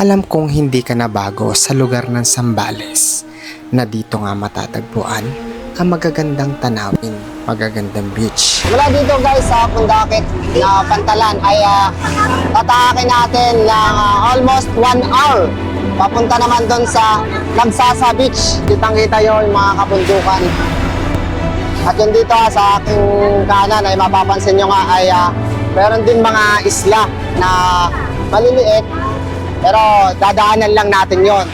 Alam kong hindi ka na bago sa lugar ng Zambales na dito nga matatagpuan ang magagandang tanawin, magagandang beach. Mula dito guys sa Pundakit na Pantalan ay tatahakin natin ng almost 1 hour. Papunta naman doon sa Nagsasa Beach. Kitang-kita yung mga kabundukan. At yun dito sa aking kanan ay mapapansin nyo nga ay meron din mga isla na maliliit pero dadaanan lang natin yon.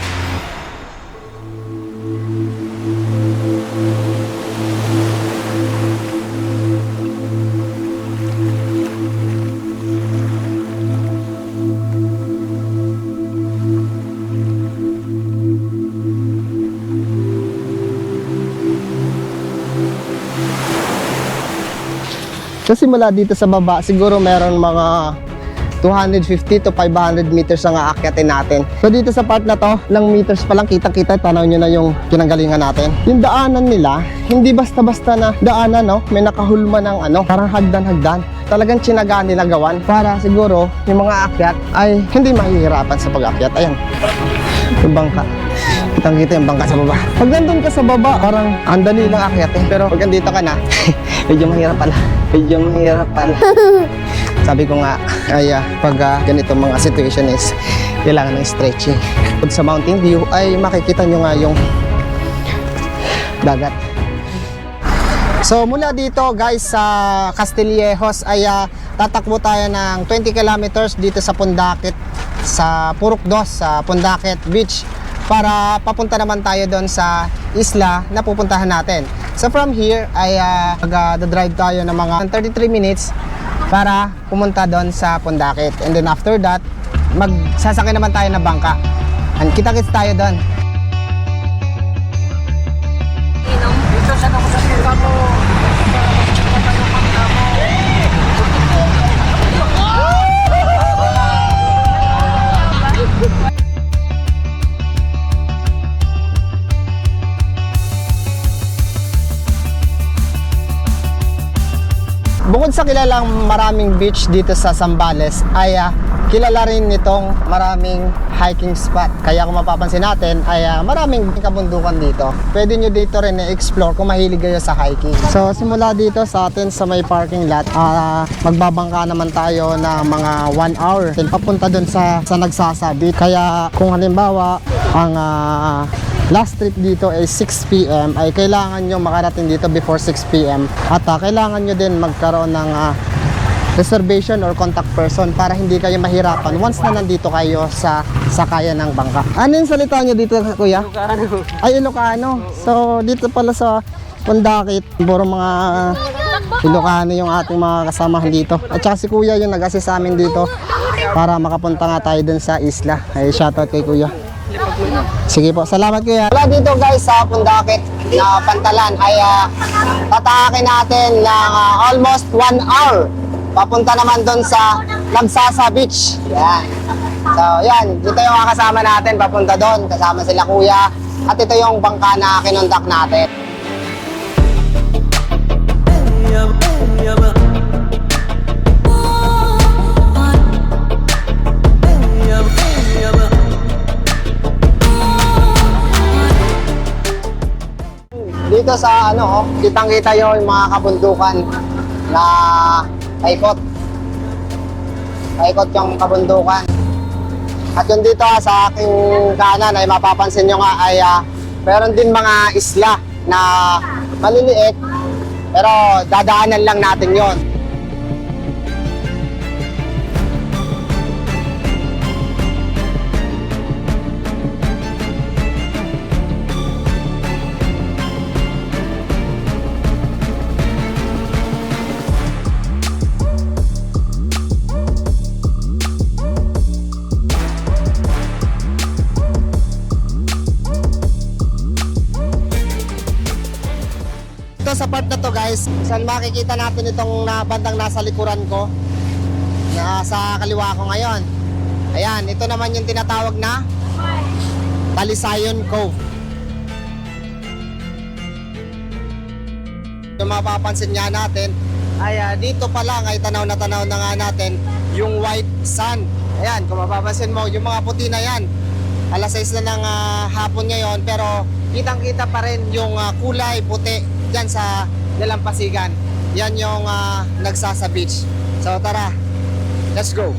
Kasi mula dito sa baba, siguro meron mga 250 to 500 meters ang aakyatin natin. So dito sa part na to, ilang meters pa lang kitang-kita, tanaw nyo na yung pinanggalingan natin. Yung daanan nila, hindi basta-basta na daanan, no? May nakahulma ng parang hagdan-hagdan. Talagang tsinagaan nila gawan para siguro yung mga aakyat ay hindi mahihirapan sa pag-aakyat. Ayan, yung bangka. Kitang-kita yung bangka sa baba. Pag nandun ka sa baba, parang andali lang akyatin. Pero pag andito ka na, medyo mahirap pala. Medyo mahirap pala. Sabi ko nga, ay pag ganito mga situation is kailangan ng stretching. Pag sa mountain view ay makikita nyo nga yung dagat. So mula dito guys sa Castillejos ay tatakbo tayo ng 20 kilometers dito sa Pundakit, sa Purok 2, sa Pundakit Beach, para papunta naman tayo doon sa isla na pupuntahan natin. So from here ay mag-drive tayo ng mga 33 minutes para pumunta doon sa Pundakit. And then after that, magsasakay naman tayo ng bangka. And kita-kits tayo doon. Dito sa nakasasira mo. Bukod sa kilalang maraming beach dito sa Zambales ay kilala rin nitong maraming hiking spot. Kaya kung mapapansin natin ay maraming kabundukan dito. Pwede nyo dito rin i-explore kung mahilig kayo sa hiking. So simula dito sa atin sa may parking lot, magbabangka naman tayo na mga 1 hour. Then papunta dun sa Nagsasa Beach. Kaya kung halimbawa ang last trip dito ay 6 PM ay kailangan nyo makarating dito before 6 PM at kailangan nyo din magkaroon ng reservation or contact person para hindi kayo mahirapan once na nandito kayo sa sakayan ng bangka. Ano yung salita nyo dito, kuya? Ilocano. Ay, Ilocano. So dito pala sa Pundakit, puro mga Ilocano yung ating mga kasamahan dito. At saka si kuya yung nag-assist sa amin dito para makapunta nga tayo dun sa isla. Ay, shoutout kay kuya. Sige po, salamat kuya. Wala dito guys sa Pundakit na Pantalan ay tatahakin natin ng almost 1 hour. Papunta naman doon sa Nagsasa Beach. Yan. So yan, dito yung mga kasama natin papunta doon. Kasama sila kuya. At ito yung bangka na kinontak natin. Dito sa kitang-kita yung mga kabundukan na paikot. Paikot yung kabundukan. At yun dito sa aking kanan ay mapapansin nyo nga ay meron din mga isla na maliliit pero dadaanan lang natin yon. Sa part na to guys, saan makikita natin itong bandang nasa likuran ko, nasa kaliwa ko ngayon. Ayan, ito naman yung tinatawag na Talisayon Cove. Yung mapapansin nga natin ay dito pa lang ay tanaw na nga natin yung white sand Ayan, kung mapapansin mo, yung mga puti na yan, alas 6 na ng hapon ngayon, pero kitang-kita pa rin yung kulay puti dyan sa dalampasigan. Yan yung nagsasa beach. So tara, let's go.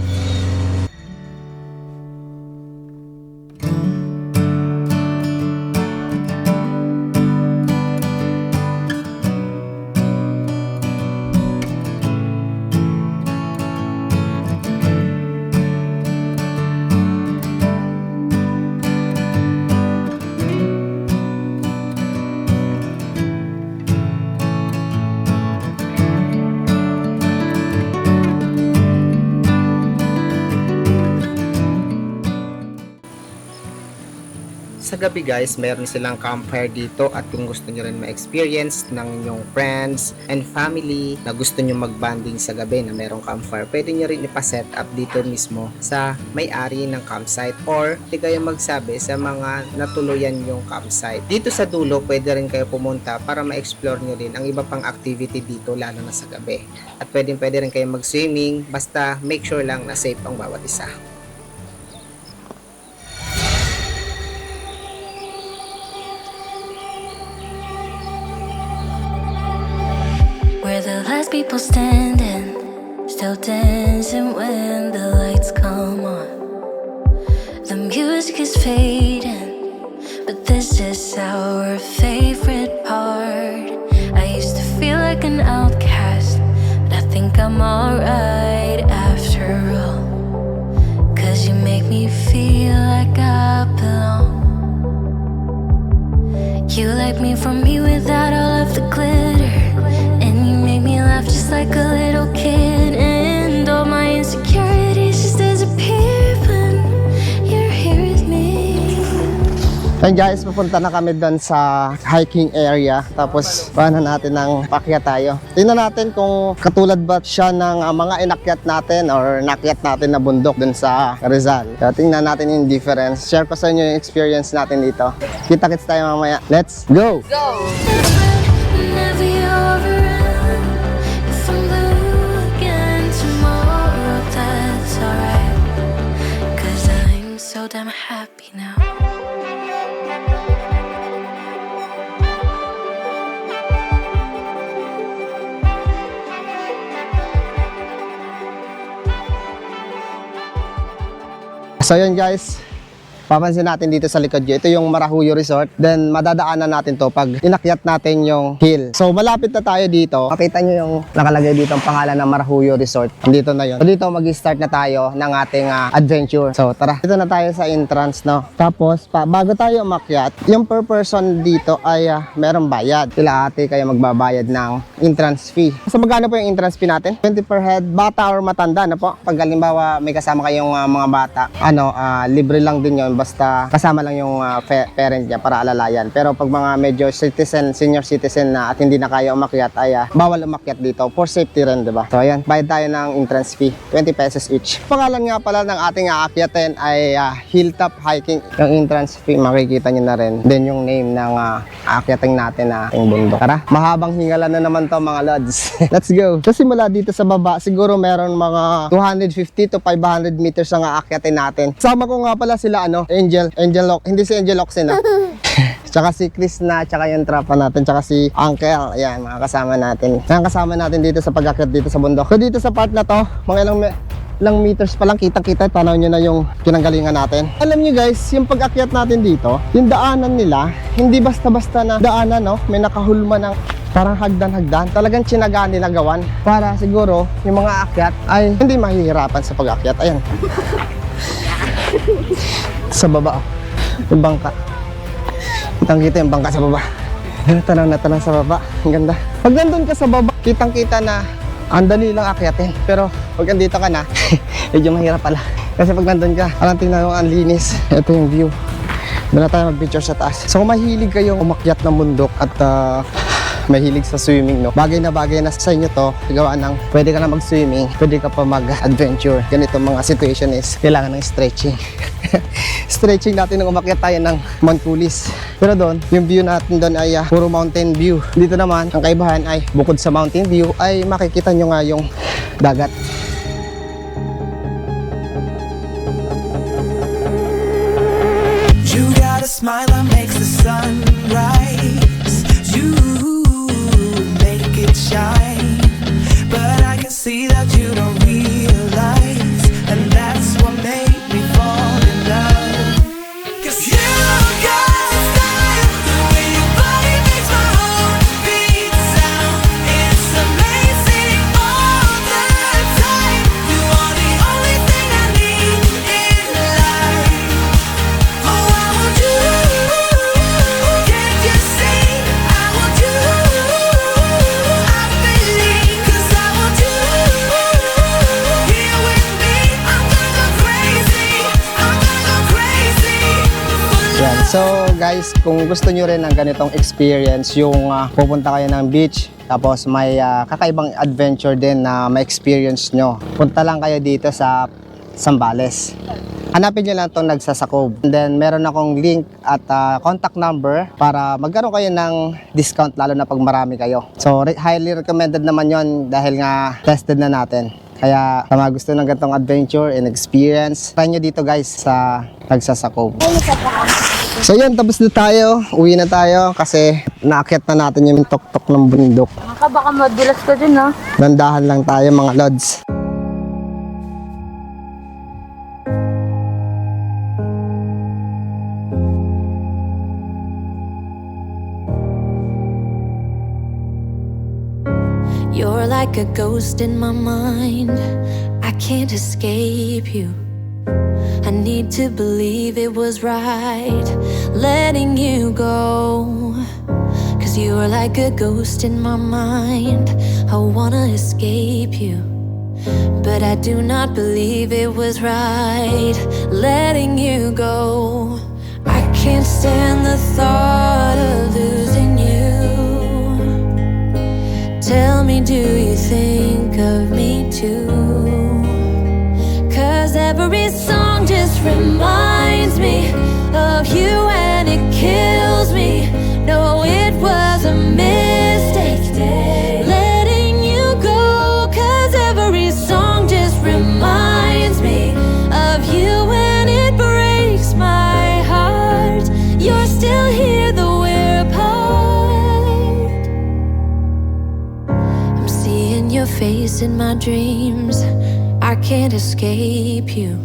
Sa gabi guys, meron silang campfire dito at kung gusto nyo rin ma-experience ng inyong friends and family na gusto nyo mag-banding sa gabi na merong campfire, pwede nyo rin ipaset up dito mismo sa may-ari ng campsite or di kayo magsabi sa mga natuluyan yung campsite. Dito sa dulo, pwede rin kayo pumunta para ma-explore nyo rin ang iba pang activity dito lalo na sa gabi. At pwede rin kayo mag-swimming, basta make sure lang na safe ang bawat isa. We're the last people standing, still dancing when the lights come on. The music is fading, but this is our favorite part. I used to feel like an outcast, but I think I'm alright after all. 'Cause you make me feel like I belong. You like me from me without all of the glitter, and you make me laugh just like a little kid. And all my insecurities just disappear when you're here with me. And guys, papunta na kami doon sa hiking area. Tapos, paano natin ng pakyat tayo. Tingnan natin kung katulad ba siya ng mga inakyat natin or nakyat natin na bundok doon sa Rizal. Kaya tingnan natin yung difference. Share ko sa inyo yung experience natin dito. Kita-kits tayo mamaya. Let's go! Whenever you're around, if I'm blue again tomorrow, that's alright. 'Cause I'm so damn happy now. So yun guys, papansin natin dito sa likod nyo, ito yung Marahuyo Resort. Then madadaanan natin to pag inakyat natin yung hill. So malapit na tayo dito. Makita nyo yung nakalagay dito ang pangalan ng Marahuyo Resort. Dito na yun. So dito mag-start na tayo ng ating adventure. So tara, dito na tayo sa entrance, no. Tapos bago tayo umakyat, yung per person dito ay merong bayad. Sila ate kayo magbabayad ng entrance fee. So magkano po yung entrance fee natin? 20 per head, bata or matanda na po. Pag halimbawa may kasama kayong mga bata, libre lang din yun. Basta kasama lang yung parent niya para alalayan. Pero pag mga medyo citizen, senior citizen na at hindi na kaya umakyat, ay bawal umakyat dito for safety rin, diba? So ayan, bayad tayo ng entrance fee, 20 pesos each. Pangalan nga pala ng ating aakyatin ay Hilltop Hiking. Yung entrance fee, makikita nyo na rin. Then yung name ng aakyatin natin na ating bundok. Tara, mahabang hingalan na naman to mga lods. Let's go. So simula dito sa baba, siguro meron mga 250 to 500 meters ang aakyatin natin. Sama ko nga pala sila Angel Lock, hindi si Angel Locsin tsaka si Chris na, tsaka yung tropa natin, tsaka si Uncle. Ayan, mga kasama natin. Ang kasama natin dito sa pag-akyat dito sa bundok. So dito sa part na to, mga ilang meters pa lang, kitang-kita, tanaw nyo na yung pinanggalingan natin. Alam nyo guys, yung pag-akyat natin dito, yung daanan nila, hindi basta-basta na daanan, no? May nakahulma ng parang hagdan-hagdan. Talagang tsinagaan nila gawan para siguro yung mga akyat ay hindi mahihirapan sa pag-akyat. Ayan. Sa baba, yung bangka. Kitang-kita yung bangka sa baba. Tanang na tanang sa baba. Ang ganda. Pag nandun ka sa baba, kitang-kita na ang dali lang akyatin. Pero pag andito ka na, medyo mahirap pala. Kasi pag nandun ka, alam tingnan mo ang linis. Ito yung view. Doon na tayo mag-picture sa taas. So kung mahilig kayong umakyat ng bundok at mahilig sa swimming, no? Bagay na sa inyo to. Gawa ng pwede ka na mag-swimming, pwede ka pa mag-adventure. Ganito mga situation is kailangan ng stretching. Stretching natin nung umakyat tayo ng Mount Pulis. Pero doon, yung view natin doon ay puro mountain view. Dito naman, ang kaibahan ay bukod sa mountain view ay makikita nyo nga yung dagat. smile that makes the sun rise. You make it shine, but I can see that you don't realize, and that's what made me fall in love. 'Cause you got style, the way your body makes my heart beat sound. It's amazing all the time. You are the only thing I need in life. Oh, I want you. Can't you see? I want you. I believe, 'cause I want you here with me. I'm gonna go crazy. I'm gonna go crazy for love. Yan. So guys, kung gusto nyo rin ng ganitong experience, yung pupunta kayo ng beach, tapos may kakaibang adventure din na ma-experience nyo, punta lang kayo dito sa Zambales. Hanapin nyo lang itong Nagsasakob. And then meron akong link at contact number para magkaroon kayo ng discount, lalo na pag marami kayo. So highly recommended naman yon dahil nga tested na natin. Kaya sa mga gusto ng ganitong adventure and experience, try nyo dito guys sa Nagsasakob. So yan, tapos na tayo. Uwi na tayo kasi naakyat na natin yung tok-tok ng bundok. Baka madulas ka dun, ha? Dandahan lang tayo mga lods. You're like a ghost in my mind. I can't escape you. I need to believe it was right letting you go. 'Cause you are like a ghost in my mind. I wanna escape you, but I do not believe it was right letting you go. I can't stand the thought of losing you. Tell me, do you think of me too? 'Cause every song just reminds me of you and it kills me. No, it was a mistake letting you go. 'Cause every song just reminds me of you and it breaks my heart. You're still here though we're apart. I'm seeing your face in my dreams. I can't escape you.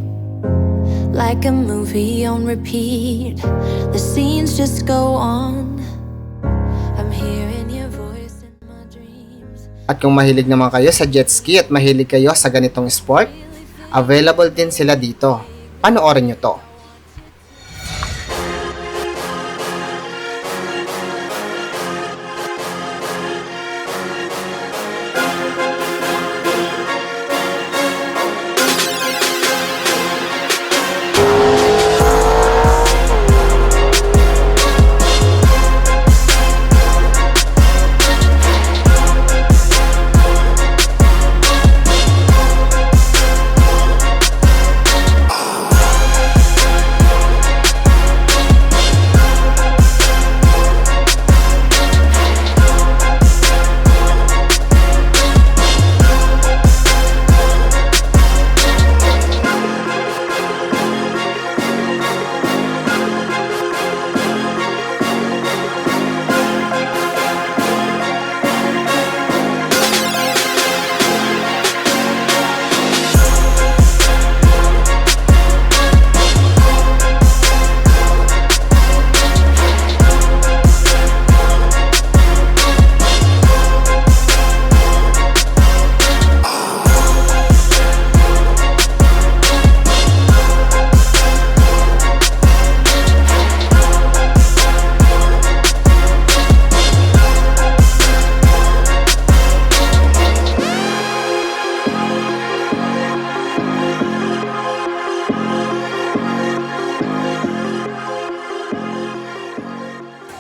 Like a movie on repeat, the scenes just go on. I'm hearing your voice in my dreams. At kung mahilig naman kayo sa jet ski at mahilig kayo sa ganitong sport, available din sila dito. Panoorin nyo to.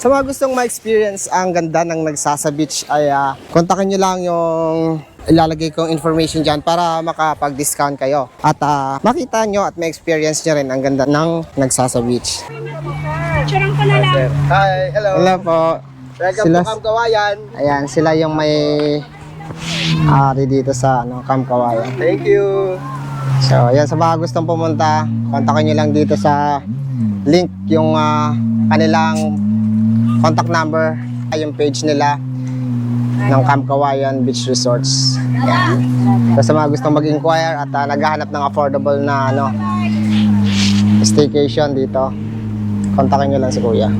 Sa mga gustong ma-experience ang ganda ng Nagsasa Beach ay kontakin nyo lang yung ilalagay kong information dyan para makapag-discount kayo. At makita nyo at ma-experience nyo rin ang ganda ng Nagsasa Beach. Charang ko na lang. Hi, hello. Hello po. Welcome to Camp Kawayan. Ayan, sila yung may ari dito sa Camp Kawayan. Thank you. So, ayan, sa mga gustong pumunta, kontakin nyo lang dito sa link yung kanilang contact number, yung page nila ng Camp Kawayan Beach Resorts. Ayan. So, sa mga gustong mag-inquire at naghahanap ng affordable na staycation dito, kontakin nyo lang si Kuya.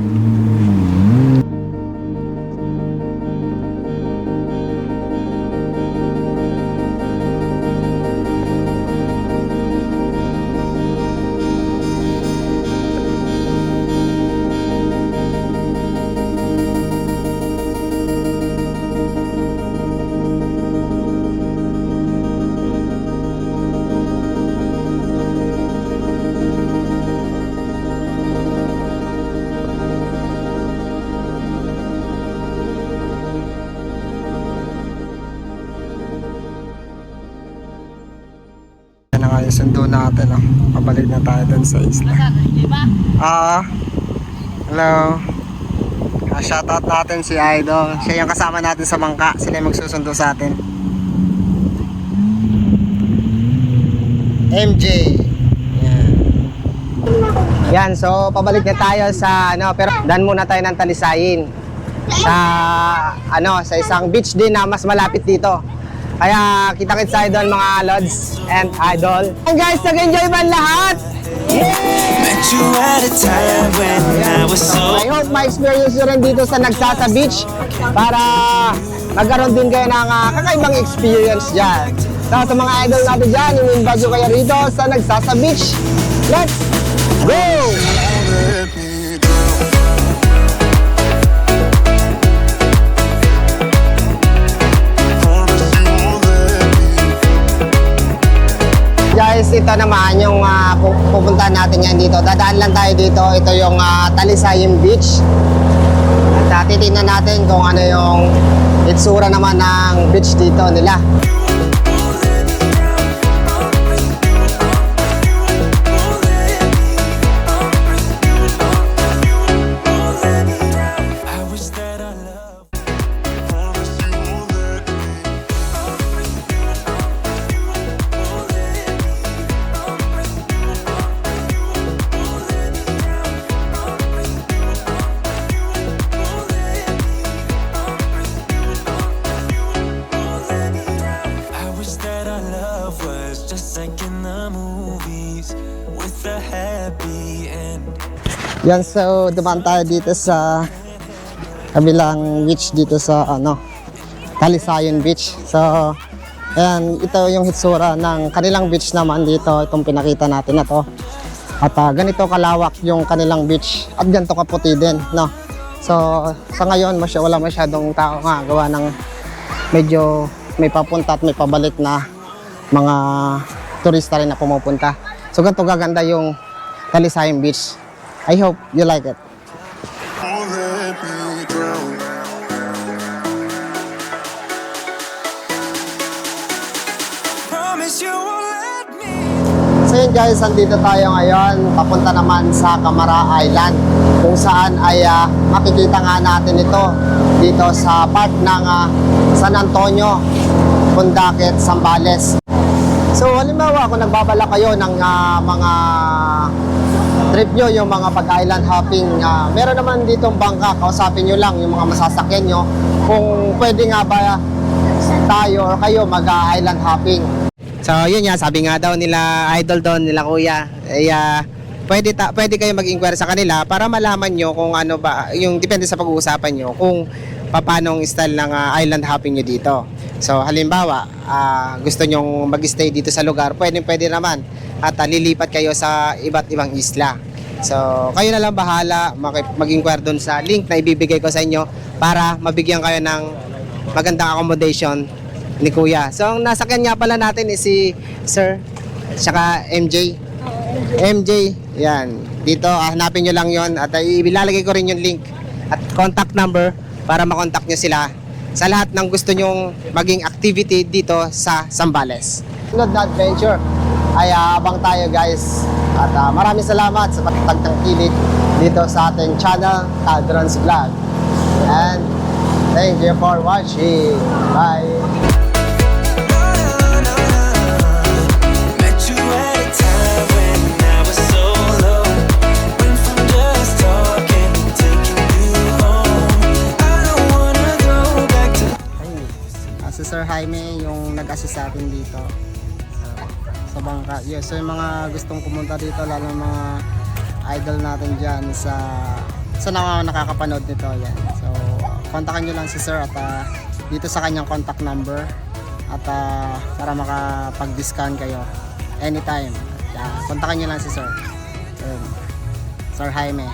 Yan na nga yung sundo natin, no? Pabalik na tayo dun sa isla. Hello. Shoutout natin si Idol. Siya yung kasama natin sa bangka. Sila yung magsusundo sa atin. MJ. Yan, so pabalik na tayo sa pero daan muna tayo ng Talisayin. Sa sa isang beach din na mas malapit dito. Kaya kita-kits tayo doon mga lods and idol. And guys, nag-enjoy ba lahat? Met you at a time when I was so I hope ma-experience nyo rin dito sa Nagsasa Beach para magkaroon din kayo ng kakaibang experience dyan. So, sa mga idol natin dyan, i-invite nyo kayo rito sa Nagsasa Beach. Let's go! Guys, ito naman yung pupuntahan natin yan dito. Dadaan lang tayo dito. Ito yung Talisayin Beach. At titignan natin kung ano yung itsura naman ng beach dito nila. Yan, so dumaan tayo dito sa kabilang beach dito sa Talisayin Beach. So, ayan, ito yung hitsura ng kanilang beach naman dito. Itong pinakita natin na to. At ganito kalawak yung kanilang beach at ganito kaputi din, no? So, sa ngayon, wala masyadong tao nga. Gawa ng medyo may papunta at may pabalik na mga turista rin na pumupunta. So, ganito gaganda yung Talisayin Beach. I hope you like it. So yun guys, andito tayo ngayon. Papunta naman sa Camara Island, kung saan ay makikita nga natin ito dito sa part ng San Antonio, Pundaket, Zambales. So halimbawa kung nagbabala kayo ng mga trip nyo, yung mga pag-island hopping, meron naman ditong bangka, kausapin nyo lang yung mga masasakyan nyo kung pwede nga ba tayo or kayo mag-island hopping. So yun nga, sabi nga daw nila idol doon, nila kuya, pwede kayo mag-inquire sa kanila para malaman nyo kung ano ba, yung depende sa pag-uusapan nyo, kung paano ang style ng island hopping nyo dito. So halimbawa, gusto nyong mag-stay dito sa lugar, pwede naman at lilipat kayo sa iba't ibang isla. So kayo na lang bahala mag-inquire doon sa link na ibibigay ko sa inyo para mabigyan kayo ng magandang accommodation ni Kuya. So ang nasakyan nga pala natin is si Sir tsaka MJ. MJ, yan. Dito hanapin nyo lang yon at ilalagay ko rin yung link at contact number para makontak nyo sila sa lahat ng gusto nyong maging activity dito sa Zambales. Sunod na adventure ay abang tayo guys. At maraming salamat sa pagtangkilik dito sa ating channel, Taldrons Vlog. And thank you for watching. Bye! met you Sir Jaime yung nag-assist sa atin dito sa bangka. Yes, so yung mga gustong pumunta dito, lalo ng mga idol natin dyan sa nakakapanood nito, yan. So kontakan nyo lang si Sir at dito sa kanyang contact number at para makapag-discount kayo anytime. Kontakan nyo lang si Sir. Sir Jaime.